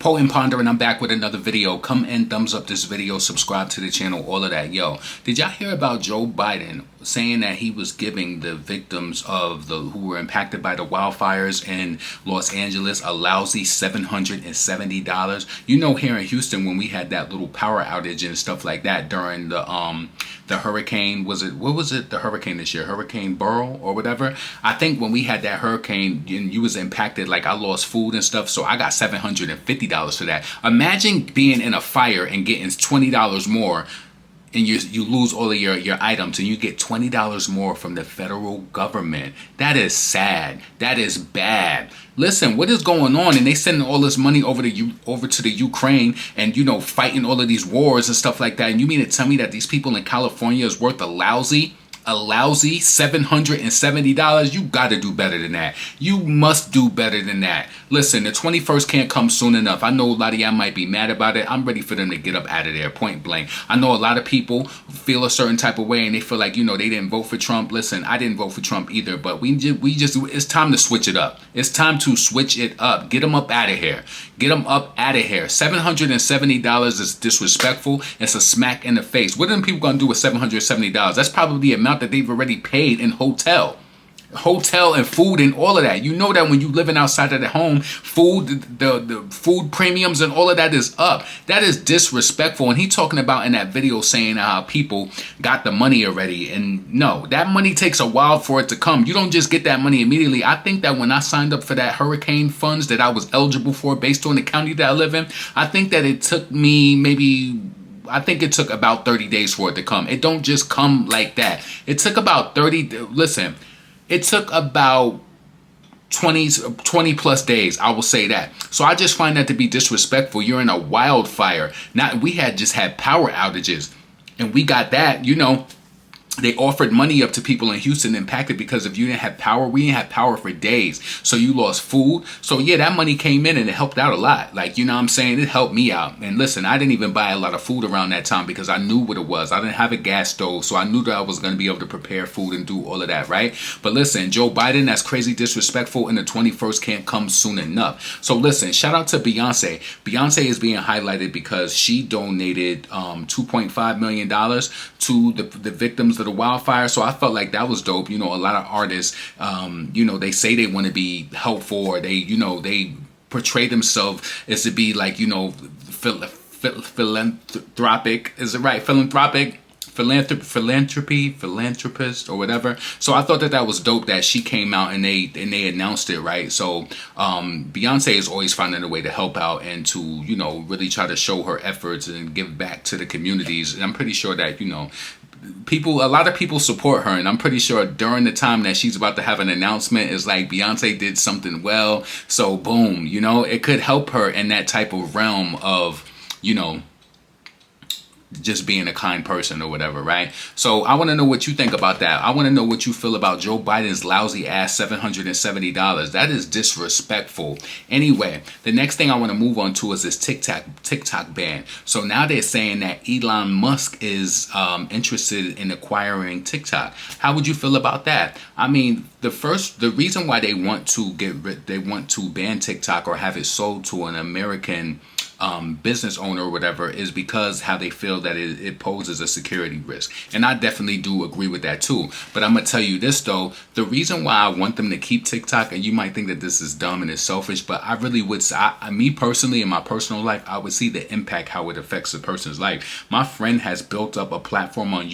Potent Ponder, and I'm back with another video. Come and thumbs up this video, subscribe to the channel, all of that. Yo, did y'all hear about Joe Biden saying that he was giving the victims of who were impacted by the wildfires in Los Angeles a lousy $770? You know, here in Houston, when we had that little power outage and stuff like that during the hurricane, what was it, the hurricane this year, Hurricane Burrow or whatever. I think when we had that hurricane and you was impacted, like I lost food and stuff, so I got $750 for that. Imagine being in a fire and getting $20 more, and you lose all of your items, and you get $20 more from the federal government. That is sad. That is bad. Listen, what is going on? And they sending all this money over to the Ukraine, and you know, fighting all of these wars and stuff like that. And you mean to tell me that these people in California is worth a lousy $770? You got to do better than that. You must do better than that. Listen, the 21st can't come soon enough. I know a lot of y'all might be mad about it. I'm ready for them to get up out of there, point blank. I know a lot of people feel a certain type of way and they feel like, you know, they didn't vote for Trump. Listen, I didn't vote for Trump either, but we just it's time to switch it up. It's time to switch it up. Get them up out of here. Get them up out of here. $770 is disrespectful. It's a smack in the face. What are them people gonna do with $770? That's probably the amount that they've already paid in hotel and food and all of that. You know that when you living outside of the home, food, the food premiums and all of that is up. That is disrespectful. And he talking about in that video saying how people got the money already. And no, that money takes a while for it to come. You don't just get that money immediately. I think that when I signed up for that hurricane funds that I was eligible for based on the county that I live in, I think that it took me I think it took about 30 days for it to come. It don't just come like that. It took about 30, listen, it took about 20 plus days, I will say that. So I just find that to be disrespectful. You're in a wildfire. We just had power outages, and we got that, you know. They offered money up to people in Houston impacted because if you didn't have power, we didn't have power for days. So you lost food. So yeah, that money came in and it helped out a lot. Like, you know what I'm saying? It helped me out. And listen, I didn't even buy a lot of food around that time because I knew what it was. I didn't have a gas stove. So I knew that I was going to be able to prepare food and do all of that, right? But listen, Joe Biden, that's crazy disrespectful, and the 21st can't come soon enough. So listen, shout out to Beyonce. Beyonce is being highlighted because she donated $2.5 million to the victims of the wildfire. So I felt like that was dope. You know, a lot of artists, you know, they say they want to be helpful, or they, you know, they portray themselves as to be like, you know, philanthropic. Is it right? Philanthropist or whatever. So I thought that was dope that she came out and they announced it, right? So Beyonce is always finding a way to help out and to, you know, really try to show her efforts and give back to the communities. And I'm pretty sure that, you know, a lot of people support her, and I'm pretty sure during the time that she's about to have an announcement, is like Beyonce did something well, so boom, you know, it could help her in that type of realm of, you know, just being a kind person or whatever, right? So I want to know what you think about that. I want to know what you feel about Joe Biden's lousy ass $770. That is disrespectful. Anyway, the next thing I want to move on to is this TikTok ban. So now they're saying that Elon Musk is interested in acquiring TikTok. How would you feel about that? I mean, the reason why they want to ban TikTok or have it sold to an American business owner or whatever is because how they feel that it poses a security risk. And I definitely do agree with that too. But I'm going to tell you this though, the reason why I want them to keep TikTok, and you might think that this is dumb and it's selfish, but I really would, me personally, in my personal life, I would see the impact, how it affects a person's life. My friend has built up a platform on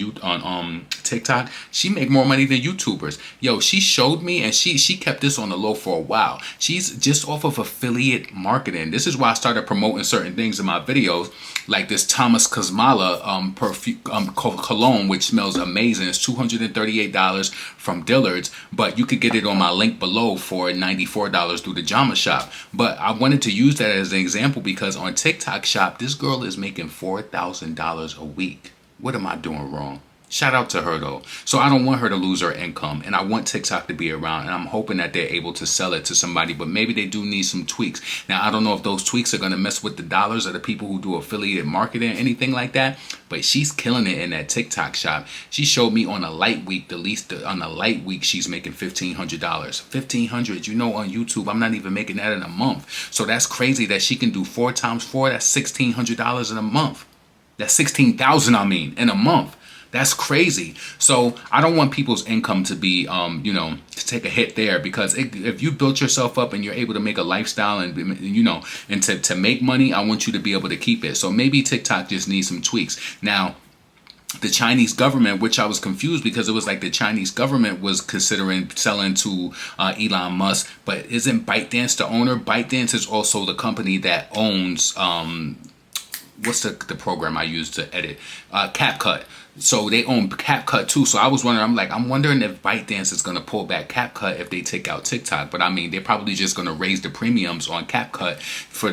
TikTok. She make more money than YouTubers. Yo, she showed me, and she kept this on the low for a while. She's just off of affiliate marketing. This is why I started promoting certain things in my videos, like this Thomas Kazmala perfume cologne, which smells amazing. It's $238 from Dillard's, but you could get it on my link below for $94 through the Jama Shop. But I wanted to use that as an example because on TikTok Shop, this girl is making $4,000 a week. What am I doing wrong? Shout out to her though. So I don't want her to lose her income, and I want TikTok to be around, and I'm hoping that they're able to sell it to somebody, but maybe they do need some tweaks. Now, I don't know if those tweaks are going to mess with the dollars of the people who do affiliated marketing or anything like that, but she's killing it in that TikTok shop. She showed me on a light week, on a light week, she's making $1,500. $1,500, you know, on YouTube, I'm not even making that in a month. So that's crazy that she can do 4 times 4, that's $1,600 in a month. That's 16,000, I mean, in a month. That's crazy. So I don't want people's income to be, to take a hit there, because if you built yourself up and you're able to make a lifestyle and, and to make money, I want you to be able to keep it. So maybe TikTok just needs some tweaks. Now, the Chinese government, which I was confused because it was like the Chinese government was considering selling to Elon Musk, but isn't ByteDance the owner? ByteDance is also the company that owns, what's the program I use to edit? CapCut. So they own CapCut too. So I was wondering, I'm wondering if ByteDance is going to pull back CapCut if they take out TikTok. But I mean, they're probably just going to raise the premiums on CapCut for,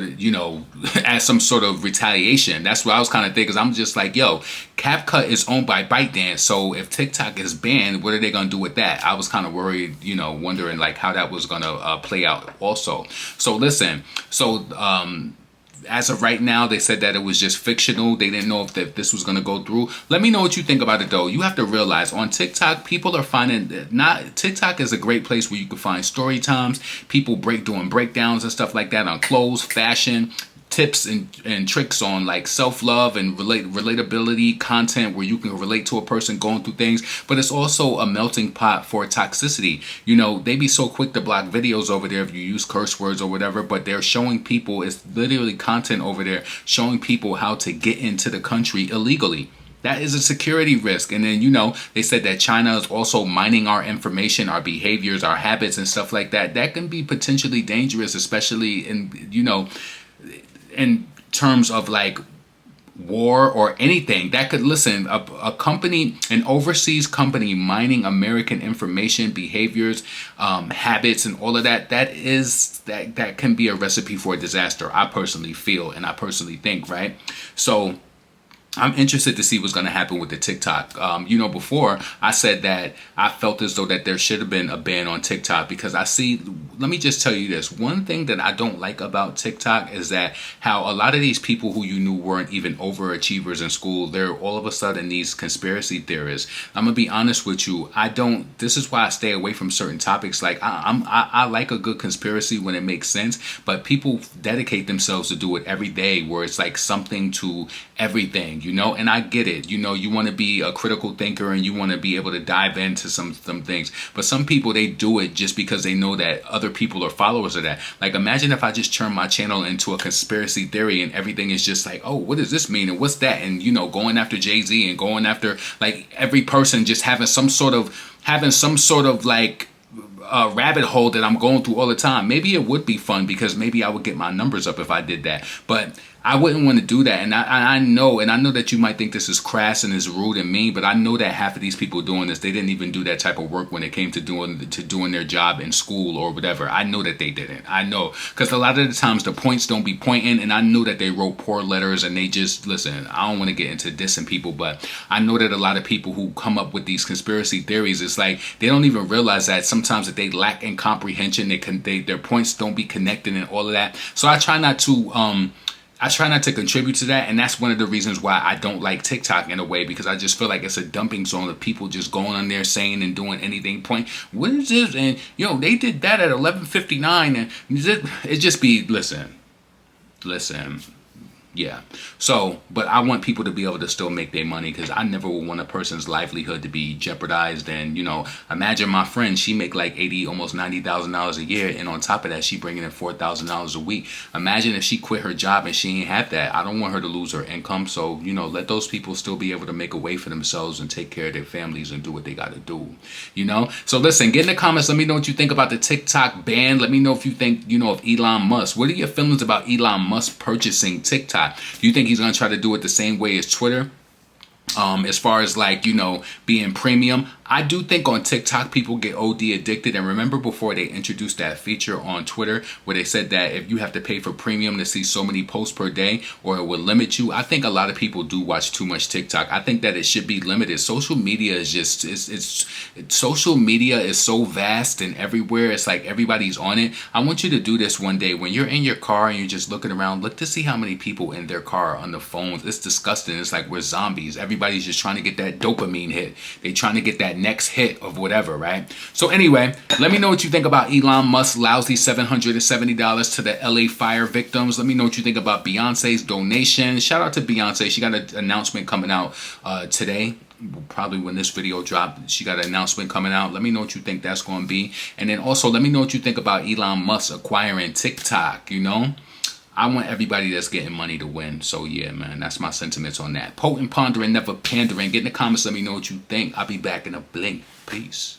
as some sort of retaliation. That's what I was kind of thinking. Because I'm just like, yo, CapCut is owned by ByteDance. So if TikTok is banned, what are they going to do with that? I was kind of worried, wondering like how that was going to play out also. So listen, as of right now, they said that it was just fictional. They didn't know if this was going to go through. Let me know what you think about it, though. You have to realize on TikTok, people are finding TikTok is a great place where you can find story times. People doing breakdowns and stuff like that on clothes, fashion, tips and tricks on like self-love and relatability content where you can relate to a person going through things. But it's also a melting pot for toxicity. They be so quick to block videos over there if you use curse words or whatever, but they're showing people, it's literally content over there showing people how to get into the country illegally. That is a security risk. And then, they said that China is also mining our information, our behaviors, our habits and stuff like that. That can be potentially dangerous, especially in terms of like war or anything that could, listen, a company, an overseas company mining American information, behaviors, habits and all of that can be a recipe for a disaster. I personally feel, and I personally think, right? So I'm interested to see what's going to happen with the TikTok. Before I said that I felt as though that there should have been a ban on TikTok because let me just tell you this. One thing that I don't like about TikTok is that how a lot of these people who you knew weren't even overachievers in school, they're all of a sudden these conspiracy theorists. I'm going to be honest with you. This is why I stay away from certain topics. Like I like a good conspiracy when it makes sense, but people dedicate themselves to do it every day where it's like something to everything. And I get it. You want to be a critical thinker and you want to be able to dive into some things. But some people, they do it just because they know that other people are followers of that. Like, imagine if I just turn my channel into a conspiracy theory and everything is just like, oh, what does this mean? And what's that? And, going after Jay-Z and going after like every person just having some sort of like a rabbit hole that I'm going through all the time. Maybe it would be fun because maybe I would get my numbers up if I did that. But I wouldn't want to do that. And I know that you might think this is crass and is rude and mean, but I know that half of these people doing this, they didn't even do that type of work when it came to doing their job in school or whatever. I know that they didn't. I know. Because a lot of the times the points don't be pointing, and I know that they wrote poor letters and they just, listen, I don't want to get into dissing people, but I know that a lot of people who come up with these conspiracy theories, it's like they don't even realize that sometimes that they lack in comprehension, their points don't be connected and all of that. So I try not to contribute to that, and that's one of the reasons why I don't like TikTok in a way, because I just feel like it's a dumping zone of people just going on there saying and doing anything. What is this? And they did that at 11:59, and it just be listen. Yeah. So, but I want people to be able to still make their money, because I never would want a person's livelihood to be jeopardized. And, imagine my friend, she make like $80,000, almost $90,000 a year. And on top of that, she bringing in $4,000 a week. Imagine if she quit her job and she ain't have that. I don't want her to lose her income. So, let those people still be able to make a way for themselves and take care of their families and do what they got to do, So listen, get in the comments. Let me know what you think about the TikTok ban. Let me know if you think, of Elon Musk. What are your feelings about Elon Musk purchasing TikTok? Do you think he's going to try to do it the same way as Twitter? As far as like, being premium, I do think on TikTok people get OD addicted. And remember before they introduced that feature on Twitter where they said that if you have to pay for premium to see so many posts per day or it will limit you, I think a lot of people do watch too much TikTok. I think that it should be limited. Social media is just, social media is so vast and everywhere. It's like everybody's on it. I want you to do this one day when you're in your car and you're just looking around. Look to see how many people in their car on the phones. It's disgusting. It's like we're zombies. Everybody's just trying to get that dopamine hit. They're trying to get that next hit of whatever, right? So anyway, let me know what you think about Elon Musk's lousy $770 to the LA fire victims. Let me know what you think about Beyonce's donation. Shout out to Beyonce. She got an announcement coming out today. Probably when this video dropped, she got an announcement coming out. Let me know what you think that's going to be. And then also let me know what you think about Elon Musk acquiring TikTok, I want everybody that's getting money to win. So yeah, man, that's my sentiments on that. Potent, pondering, never pandering. Get in the comments. Let me know what you think. I'll be back in a blink. Peace.